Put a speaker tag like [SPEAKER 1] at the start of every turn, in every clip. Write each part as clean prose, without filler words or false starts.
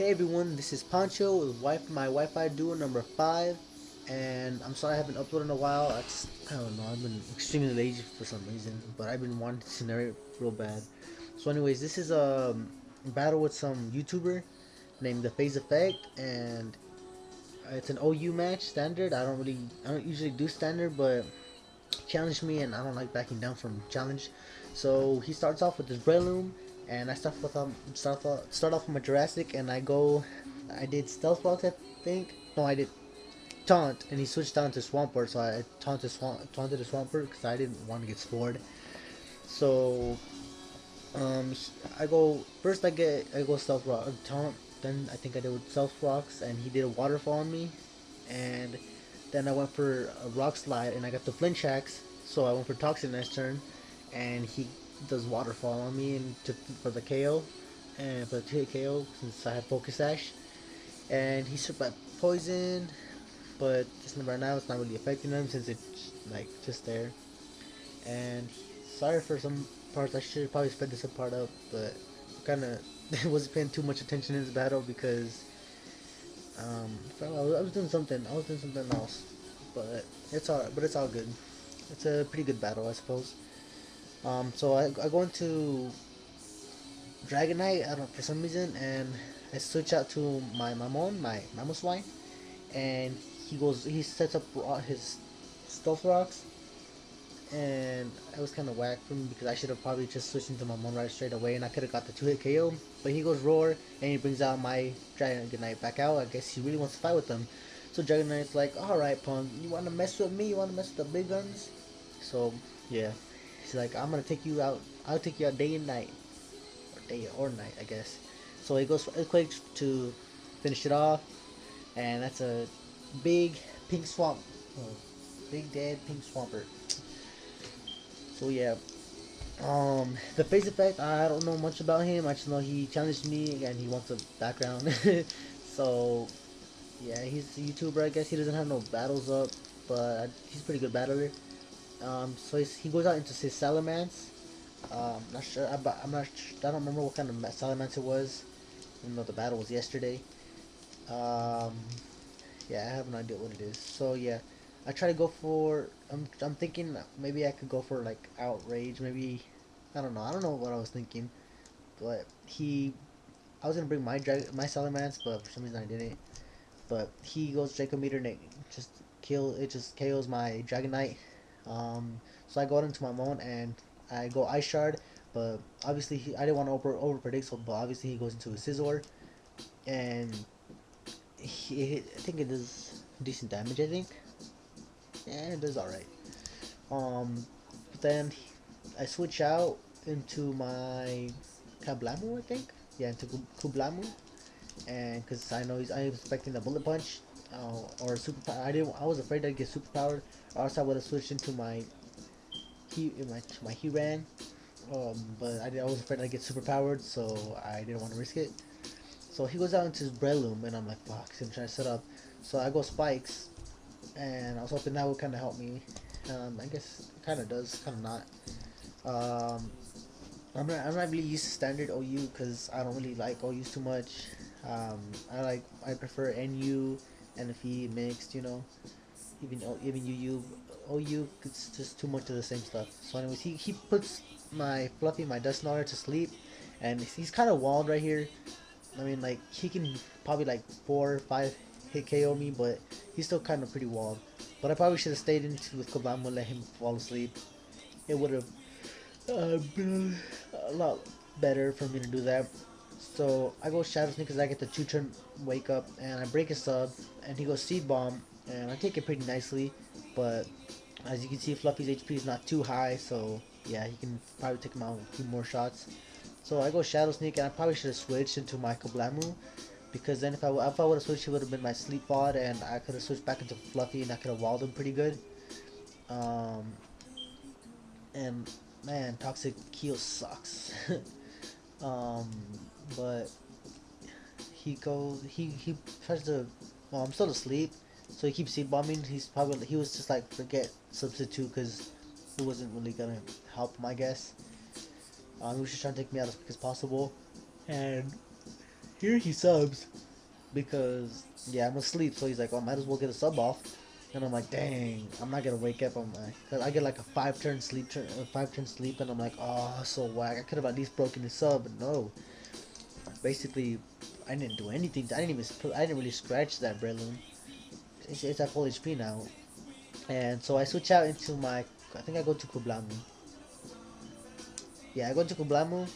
[SPEAKER 1] Hey everyone, this is Pancho with my Wi-Fi Duel number 5, and I'm sorry I haven't uploaded in a while. I don't know, I've been extremely lazy for some reason, but I've been wanting to narrate real bad. So anyways, this is a battle with some YouTuber named ThePhazedEffect, and it's an OU match, standard. I don't usually do standard, but he challenged me and I don't like backing down from challenge. So he starts off with this Breloom, and I start off with my Jurassic, and I did Stealth Rocks, I think. No, I did Taunt, and he switched down to Swampert, so I taunted the Swampert because I didn't want to get spored. So I go first. I go Stealth Rock Taunt. Then I think I did with Stealth Rocks, and he did a Waterfall on me, and then I went for a Rock Slide, and I got the Flinch Axe, so I went for Toxic next turn, and he does Waterfall on me and for the KO, and for the 2 KO since I had Focus Sash, and he survived Poison, but just right now it's not really affecting him since it's like just there. And sorry for some parts, I should probably sped this part up, but kind of wasn't paying too much attention in this battle because I was doing something. I was doing something else, but it's all good. It's a pretty good battle, I suppose. So I go into Dragonite, I don't for some reason, and I switch out to my Mamon, my Mamoswine, and he sets up his Stealth Rocks, and it was kind of whack for me because I should have probably just switched into Mamon right straight away, and I could have got the 2-hit KO. But he goes Roar, and he brings out my Dragonite back out. I guess he really wants to fight with them. So Dragonite's like, "Alright, punk, you want to mess with me? You want to mess with the big guns?" So yeah, he's like, "I'm gonna take you out. I'll take you out day and night, or day or night, I guess." So he goes for Earthquake to finish it off, and that's a big pink swamp, oh, big dead pink Swampert. So yeah, the ThePhazedEffect, I don't know much about him. I just know he challenged me and he wants a background. So yeah, he's a YouTuber. I guess he doesn't have no battles up, but he's a pretty good battler. So he goes out into his Salamence. Not sure. I'm not. I don't remember what kind of Salamence it was. Even though the battle was yesterday. Um, yeah, I have no idea what it is. So yeah, I try to go for. I'm thinking maybe I could go for like outrage. Maybe I don't know. I don't know what I was thinking, but I was gonna bring my Salamence, but for some reason I didn't. But he goes Draco Meter and it just KOs my Dragonite. So I go out into my Moan and I go Ice Shard, but obviously I didn't want to over predict, so but obviously he goes into a Scizor, and I think it does decent damage. I think, yeah, it does all right. But then I switch out into my Kablamu, I think. Yeah, into Kublamu, and because I'm expecting the Bullet Punch, or super. I was afraid I'd get superpowered, or else I would have switched into my Heran. But I was afraid I'd get superpowered, so I didn't want to risk it. So he goes out into his Breloom, and I'm like, fuck, he's gonna try to set up. So I go Spikes, and I was hoping that would kind of help me. I guess it kind of does, kind of not. Um, I'm not really used to standard OU because I don't really like OUs too much. I prefer NU, NFE mixed, you know. Even UU, OU, it's just too much of the same stuff. So anyways, he puts my Fluffy, my Dusknoir to sleep, and he's kind of walled right here. I mean, like he can probably like 4 or 5 hit KO me, but he's still kind of pretty walled. But I probably should have stayed into with Kabam and let him fall asleep. It would have been a lot better for me to do that. So I go Shadow Sneak because I get the 2-turn wake up, and I break his sub, and he goes Seed Bomb, and I take it pretty nicely. But as you can see, Fluffy's HP is not too high, so yeah, he can probably take him out with a few more shots. So I go Shadow Sneak, and I probably should have switched into my Kablamu, because then if I would have switched, it would have been my Sleep Pod, and I could have switched back into Fluffy, and I could have walled him pretty good. Um, and man, Toxic Keel sucks. um, but he tries to. Well, I'm still asleep, so he keeps seed bombing. He was just like forget substitute because it wasn't really gonna help him, I guess. He was just trying to take me out as quick as possible, and here he subs because yeah, I'm asleep. So he's like, "Oh, might as well get a sub off." And I'm like, "Dang, I'm not gonna wake up." I'm like, cause I get like a 5 turn sleep, 5 turn sleep, and I'm like, "Oh, so whack." I could have at least broken his sub, but no. Basically, I didn't do anything. I didn't really scratch that breadloom. It's at full HP now, and so I switch out into my. I think I go to Kublamu. Yeah, I go to Kublamu,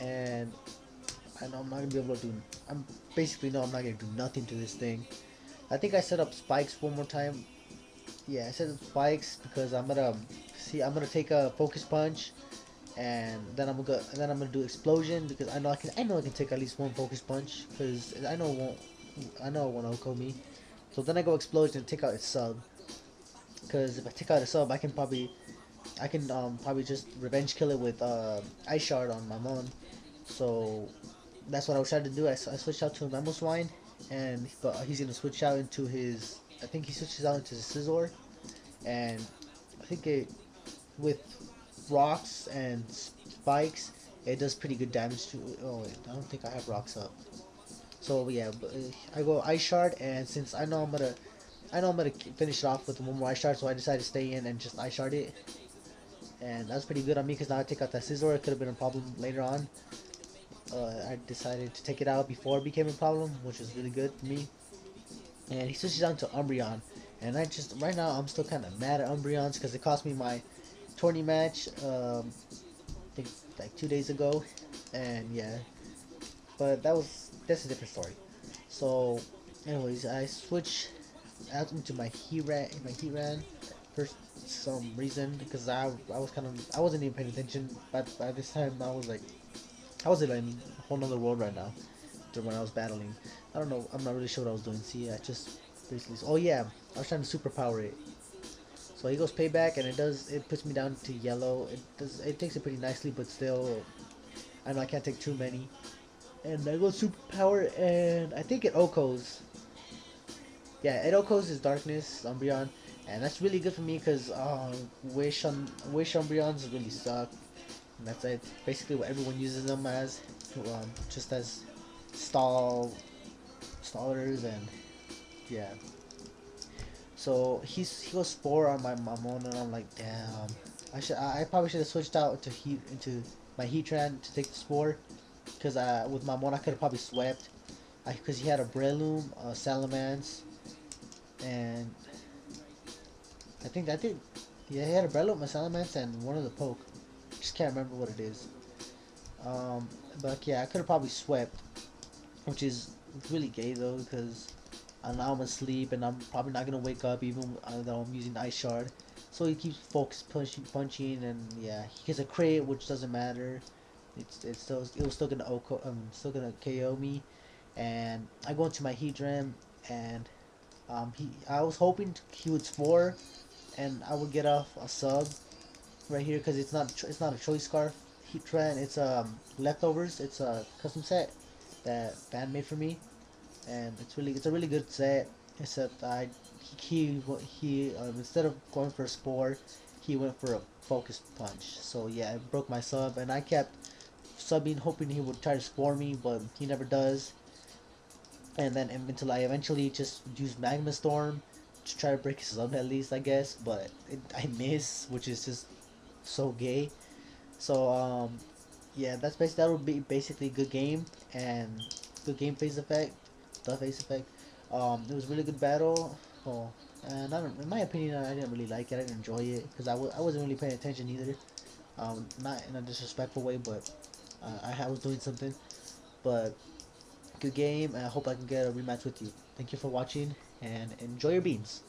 [SPEAKER 1] and I know I'm not gonna be able to do. I'm basically no, I'm not gonna do nothing to this thing. I think I set up spikes one more time. Yeah, I set up spikes because I'm gonna see. I'm gonna take a focus punch, and then I'm gonna do explosion because I know I can take at least one focus punch because I know it won't outcome me. So then I go explosion and take out its sub because if I take out a sub, I can probably just revenge kill it with ice shard on my mon. So that's what I was trying to do. I switched out to a Mammal Swine, and but he's gonna switch out into his. I think he switches out into the Scizor, and I think it with rocks and spikes, it does pretty good damage to. Oh wait, I don't think I have rocks up. So yeah, but, I go Ice Shard, and since I know I'm gonna finish it off with one more Ice Shard, so I decided to stay in and just Ice Shard it, and that's pretty good on me because now I take out that Scizor. It could have been a problem later on. I decided to take it out before it became a problem, which was really good for me. And he switches down to Umbreon, and I just right now I'm still kind of mad at Umbreons because it cost me my tourney match. I think like 2 days ago, and yeah, but that's a different story. So, anyways, I switch out into my Heatran for some reason because I was kind of I wasn't even paying attention. But by this time I was in a whole nother world right now. When I was battling, I don't know. I'm not really sure what I was doing. See, I just basically. Oh yeah, I was trying to superpower it. So he goes payback, and it puts me down to yellow. It takes it pretty nicely, but still, I know I can't take too many. And I go superpower, and I think it Okos. Yeah, it Okos is darkness Umbreon, and that's really good for me because Wish Umbreons really suck. And that's it. Basically, what everyone uses them as, just as stallers, and yeah. So he goes spore on my Mamon, and I'm like, damn. I probably should have switched out into my Heatran to take the spore, because with Mamon I could have probably swept, because he had a Breloom, a Salamence, and I think yeah, he had a Breloom, a Salamence, and one of the poke. Just can't remember what it is. Um, but yeah, I could have probably swept, which is really gay though, because now I'm asleep and I'm probably not gonna wake up even though I'm using Ice Shard. So he keeps focus punching, and yeah, he gets a crit, which doesn't matter. It was still gonna still gonna KO me, and I go into my Heatran, and I was hoping he would spore, and I would get off a sub right here because it's not a choice scarf Heatran. It's leftovers. It's a custom set that fan made for me, and it's a really good set. Except instead of going for a spore, he went for a focus punch. So yeah, it broke my sub, and I kept subbing, hoping he would try to spore me, but he never does. And then until I eventually just used Magma Storm to try to break his sub at least, I guess. But I miss, which is just so gay. So yeah, that would be basically good game, and good game phase effect, the phase effect. It was a really good battle. Oh, and I don't, in my opinion, I didn't really like it. I didn't enjoy it because I wasn't really paying attention either. Not in a disrespectful way, but I was doing something. But good game, and I hope I can get a rematch with you. Thank you for watching, and enjoy your beans.